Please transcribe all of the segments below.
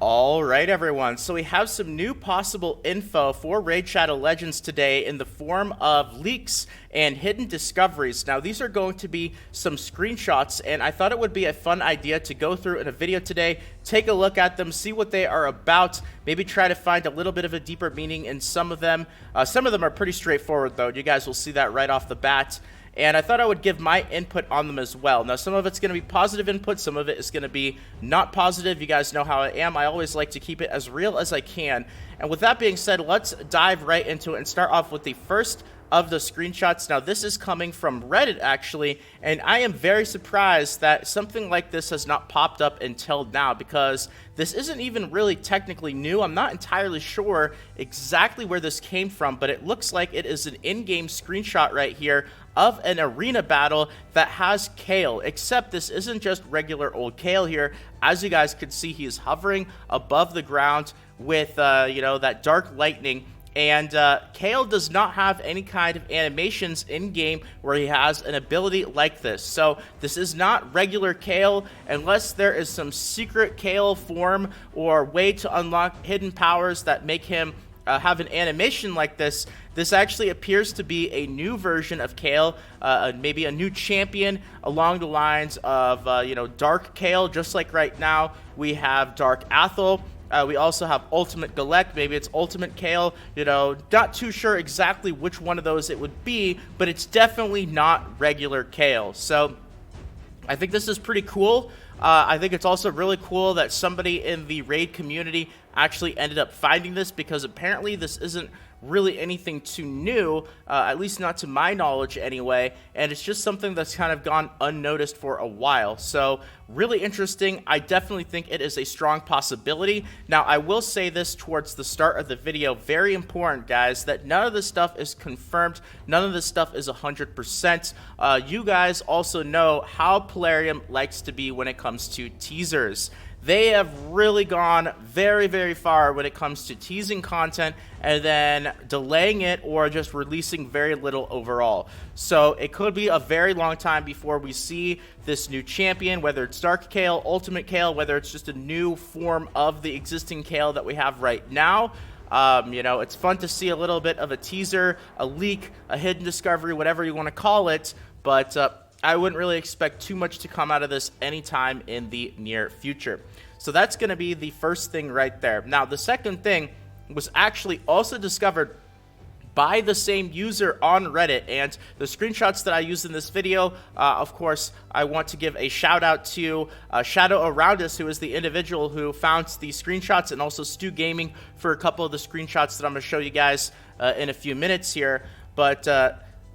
All right, everyone. So we have some new possible info for Raid Shadow Legends today in the form of leaks and hidden discoveries. Now, these are going to be some screenshots, and I thought it would be a fun idea to go through in a video today, take a look at them, see what they are about, maybe try to find a little bit of a deeper meaning in some of them. Some of them are pretty straightforward, though. You guys will see that right off the bat. And I thought I would give my input on them as well. Now, some of it's going to be positive input, some of it is going to be not positive. You guys know how I am. I always like to keep it as real as I can. And with that being said, let's dive right into it and start off with the first of the screenshots. Now, this is coming from Reddit, actually, and I am very surprised that something like this has not popped up until now, because this isn't even really technically new. I'm not entirely sure exactly where this came from, but it looks like it is an in-game screenshot right here of an arena battle that has Kael, except this isn't just regular old Kael here. As you guys can see, he is hovering above the ground with, that dark lightning. And Kael does not have any kind of animations in-game where he has an ability like this. So this is not regular Kael unless there is some secret Kael form or way to unlock hidden powers that make him have an animation like this. This actually appears to be a new version of Kael, maybe a new champion along the lines of, Dark Kael, just like right now we have Dark Athel. We also have Ultimate Galek, maybe it's Ultimate Kael, not too sure exactly which one of those it would be, but it's definitely not regular Kael. So I think this is pretty cool. I think it's also really cool that somebody in the raid community actually ended up finding this, because apparently this isn't really anything too new, at least not to my knowledge anyway, and it's just something that's kind of gone unnoticed for a while. So really interesting. I definitely think it is a strong possibility. Now, I will say this towards the start of the video, very important, guys, that none of this stuff is confirmed, none of this stuff is 100%. You guys also know how Polarium likes to be when it comes to teasers. They have really gone very, very far when it comes to teasing content and then delaying it or just releasing very little overall. So it could be a very long time before we see this new champion, whether it's Dark Kael, Ultimate Kael, whether it's just a new form of the existing Kael that we have right now. It's fun to see a little bit of a teaser, a leak, a hidden discovery, whatever you want to call it, but I wouldn't really expect too much to come out of this anytime in the near future. So that's going to be the first thing right there. Now, the second thing was actually also discovered by the same user on Reddit, and the screenshots that I used in this video, of course, I want to give a shout out to Shadow Around Us, who is the individual who found these screenshots, and also Stu Gaming for a couple of the screenshots that I'm going to show you guys in a few minutes here. But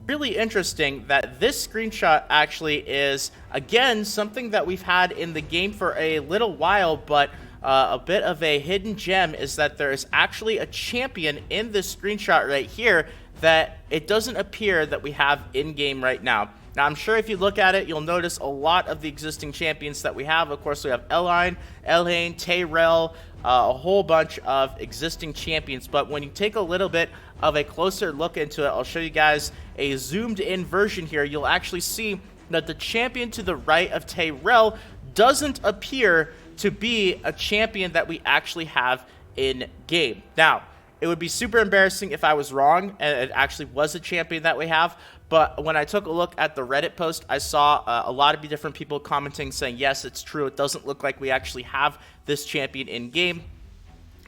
really interesting that this screenshot actually is, again, something that we've had in the game for a little while, but a bit of a hidden gem is that there is actually a champion in this screenshot right here that it doesn't appear that we have in-game right now. Now, I'm sure if you look at it, you'll notice a lot of the existing champions that we have. Of course, we have Eline, Elhain, Tayrel, a whole bunch of existing champions. But when you take a little bit of a closer look into it, I'll show you guys a zoomed-in version here. You'll actually see that the champion to the right of Tayrel doesn't appear to be a champion that we actually have in-game. Now, it would be super embarrassing if I was wrong and it actually was a champion that we have, but when I took a look at the Reddit post, I saw a lot of different people commenting saying, yes, it's true, it doesn't look like we actually have this champion in-game.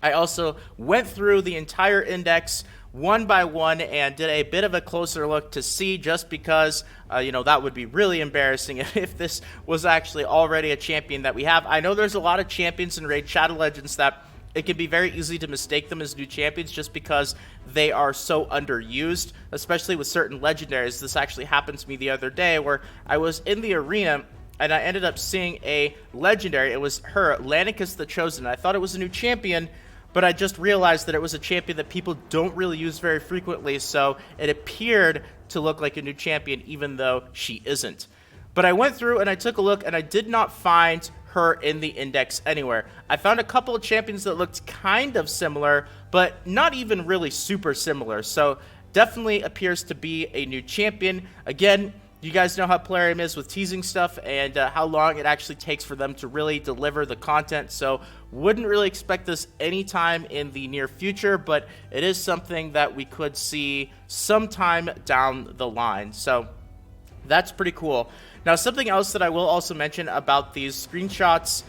I also went through the entire index one by one and did a bit of a closer look to see, just because, that would be really embarrassing if this was actually already a champion that we have. I know there's a lot of champions in Raid Shadow Legends that it can be very easy to mistake them as new champions just because they are so underused, especially with certain legendaries. This actually happened to me the other day where I was in the arena and I ended up seeing a legendary. It was her, Lanicus the Chosen. I thought it was a new champion, but I just realized that it was a champion that people don't really use very frequently, so it appeared to look like a new champion even though she isn't. But I went through and I took a look and I did not find her in the index anywhere. I found a couple of champions that looked kind of similar, but not even really super similar. So definitely appears to be a new champion. Again, you guys know how Plarium is with teasing stuff and how long it actually takes for them to really deliver the content. So wouldn't really expect this anytime in the near future, but it is something that we could see sometime down the line. So that's pretty cool. Now, something else that I will also mention about these screenshots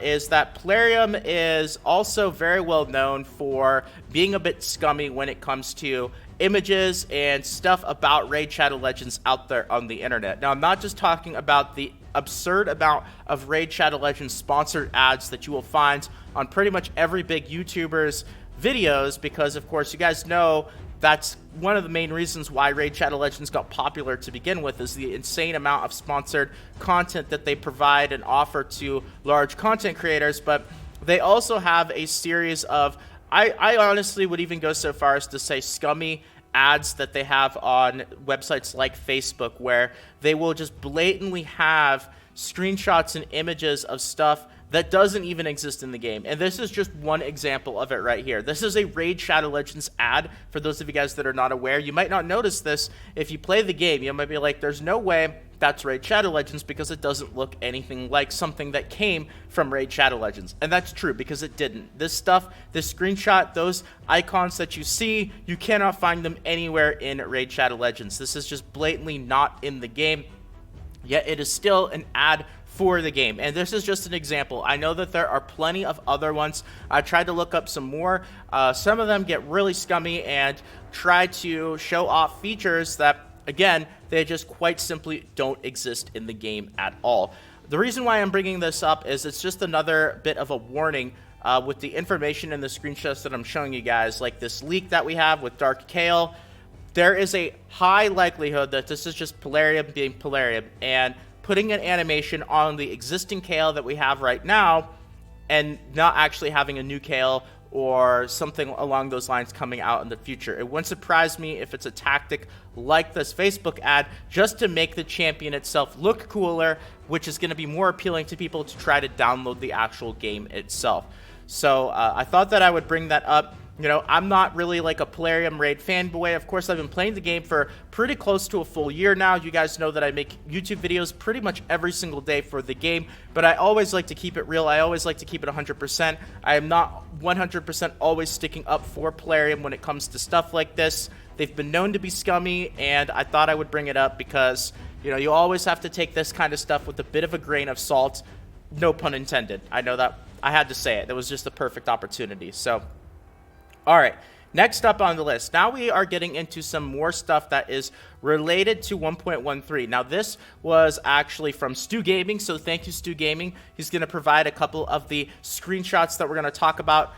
is that Plarium is also very well known for being a bit scummy when it comes to images and stuff about Raid Shadow Legends out there on the internet. Now, I'm not just talking about the absurd amount of Raid Shadow Legends sponsored ads that you will find on pretty much every big YouTuber's videos, because of course you guys know that's one of the main reasons why Raid Shadow Legends got popular to begin with, is the insane amount of sponsored content that they provide and offer to large content creators. But they also have a series of, I honestly would even go so far as to say, scummy ads that they have on websites like Facebook, where they will just blatantly have screenshots and images of stuff that doesn't even exist in the game. And this is just one example of it right here. This is a Raid Shadow Legends ad. For those of you guys that are not aware, you might not notice this if you play the game. You might be like, there's no way that's Raid Shadow Legends, because it doesn't look anything like something that came from Raid Shadow Legends. And that's true, because it didn't. This stuff, this screenshot, those icons that you see, you cannot find them anywhere in Raid Shadow Legends. This is just blatantly not in the game, yet it is still an ad for the game. And this is just an example. I know that there are plenty of other ones. I tried to look up some more. Some of them get really scummy and try to show off features that, again, they just quite simply don't exist in the game at all. The reason why I'm bringing this up is it's just another bit of a warning with the information in the screenshots that I'm showing you guys, like this leak that we have with Dark Kael. There is a high likelihood that this is just Plarium being Plarium and putting an animation on the existing Kael that we have right now and not actually having a new Kael or something along those lines coming out in the future. It wouldn't surprise me if it's a tactic like this Facebook ad just to make the champion itself look cooler, which is going to be more appealing to people to try to download the actual game itself. So I thought that I would bring that up. You know, I'm not really like a Plarium Raid fanboy. Of course, I've been playing the game for pretty close to a full year now. You guys know that I make YouTube videos pretty much every single day for the game, but I always like to keep it real. I always like to keep it 100%. I am not 100% always sticking up for Plarium when it comes to stuff like this. They've been known to be scummy, and I thought I would bring it up because, you know, you always have to take this kind of stuff with a bit of a grain of salt. No pun intended. I know that. I had to say it. It was just the perfect opportunity. So, all right, next up on the list. Now we are getting into some more stuff that is related to 1.13. Now this was actually from Stu Gaming, so thank you, Stu Gaming. He's going to provide a couple of the screenshots that we're going to talk about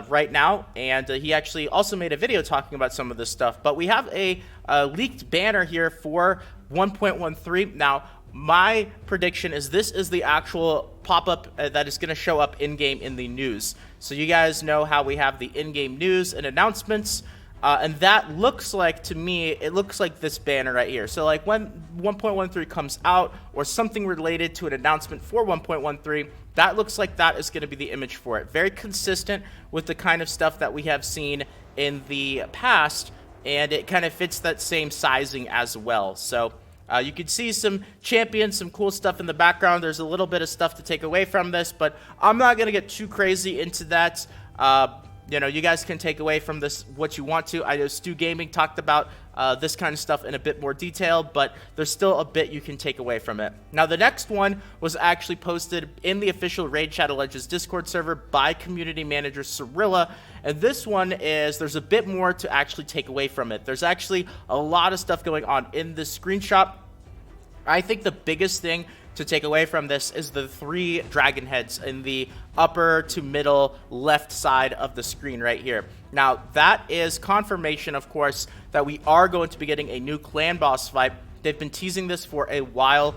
right now, and he actually also made a video talking about some of this stuff. But we have a leaked banner here for 1.13. Now, my prediction is this is the actual pop-up that is going to show up in-game in the news. So you guys know how we have the in-game news and announcements, and that looks like, to me, it looks like this banner right here. So like when 1.13 comes out or something related to an announcement for 1.13, that looks like that is going to be the image for it. Very consistent with the kind of stuff that we have seen in the past, and it kind of fits that same sizing as well. So you can see some champions, some cool stuff in the background. There's a little bit of stuff to take away from this, but I'm not going to get too crazy into that. You know, you guys can take away from this what you want to. I know Stu Gaming talked about this kind of stuff in a bit more detail, but there's still a bit you can take away from it. Now, the next one was actually posted in the official Raid Shadow Legends Discord server by community manager Cirilla, and this one is, there's a bit more to actually take away from it. There's actually a lot of stuff going on in this screenshot. I think the biggest thing to take away from this is the 3 dragon heads in the upper to middle left side of the screen right here. Now, that is confirmation, of course, that we are going to be getting a new clan boss fight. They've been teasing this for a while.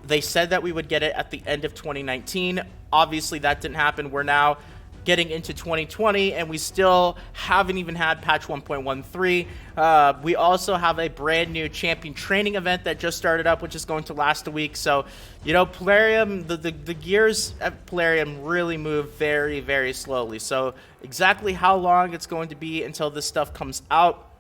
They said that we would get it at the end of 2019. Obviously, that didn't happen. We're now getting into 2020, and we still haven't even had patch 1.13. We also have a brand new champion training event that just started up, which is going to last a week. So, you know, Plarium, the gears at Plarium really move very, very slowly. So exactly how long it's going to be until this stuff comes out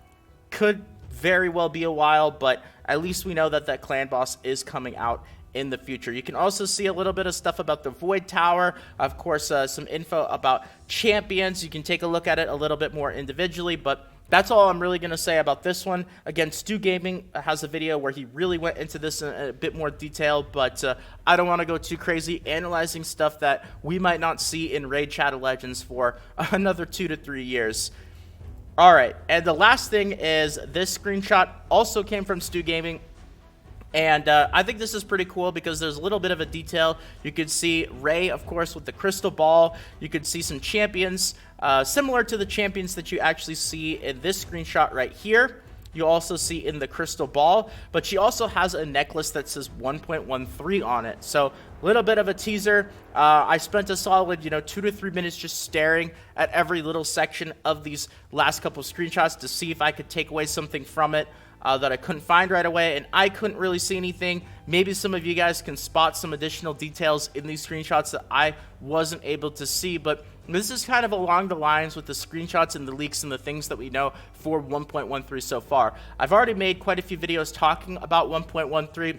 could very well be a while, but at least we know that that clan boss is coming out in the future. You can also see a little bit of stuff about the Void Tower, of course, some info about champions. You can take a look at it a little bit more individually, but that's all I'm really going to say about this one. Again, Stu Gaming has a video where he really went into this in a bit more detail, but I don't want to go too crazy analyzing stuff that we might not see in Raid Shadow Legends for another 2 to 3 years. All right, and the last thing is this screenshot also came from Stu Gaming. And I think this is pretty cool because there's a little bit of a detail. You could see Ray, of course, with the crystal ball. You could see some champions similar to the champions that you actually see in this screenshot right here. You also see in the crystal ball, but she also has a necklace that says 1.13 on it. So a little bit of a teaser. I spent a solid, 2 to 3 minutes just staring at every little section of these last couple of screenshots to see if I could take away something from it that I couldn't find right away, and I couldn't really see anything. Maybe some of you guys can spot some additional details in these screenshots that I wasn't able to see, but this is kind of along the lines with the screenshots and the leaks and the things that we know for 1.13 so far. I've already made quite a few videos talking about 1.13.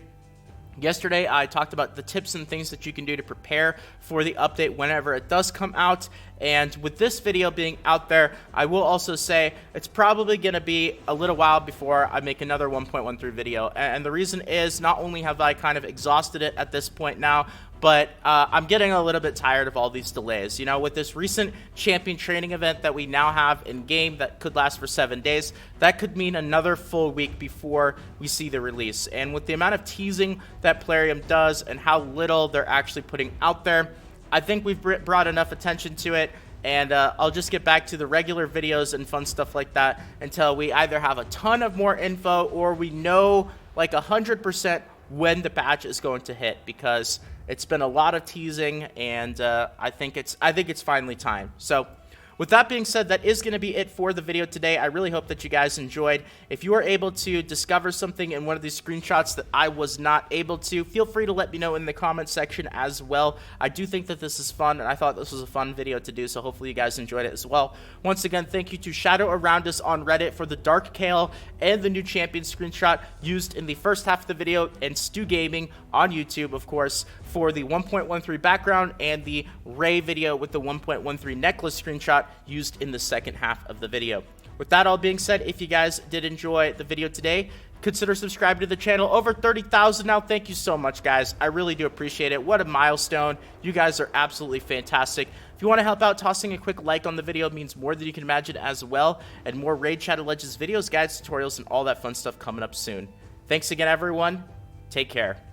Yesterday, I talked about the tips and things that you can do to prepare for the update whenever it does come out. And with this video being out there, I will also say it's probably going to be a little while before I make another 1.13 video. And the reason is not only have I kind of exhausted it at this point now, but I'm getting a little bit tired of all these delays. With this recent champion training event that we now have in game that could last for 7 days, that could mean another full week before we see the release. And with the amount of teasing that Plarium does and how little they're actually putting out there, I think we've brought enough attention to it. And I'll just get back to the regular videos and fun stuff like that until we either have a ton of more info or we know like 100% when the patch is going to hit, because it's been a lot of teasing, and I think it's finally time. So with that being said, that is going to be it for the video today. I really hope that you guys enjoyed. If you were able to discover something in one of these screenshots that I was not able to, feel free to let me know in the comment section as well. I do think that this is fun, and I thought this was a fun video to do, so hopefully you guys enjoyed it as well. Once again, thank you to Shadow Around Us on Reddit for the Dark Kael and the new champion screenshot used in the first half of the video, and Stu Gaming on YouTube, of course, for the 1.13 background and the Ray video with the 1.13 necklace screenshot used in the second half of the video. With that all being said, if you guys did enjoy the video today, consider subscribing to the channel. Over 30,000 now. Thank you so much, guys. I really do appreciate it. What a milestone. You guys are absolutely fantastic. If you want to help out, tossing a quick like on the video means more than you can imagine as well, and more Raid Shadow Legends videos, guides, tutorials, and all that fun stuff coming up soon. Thanks again, everyone. Take care.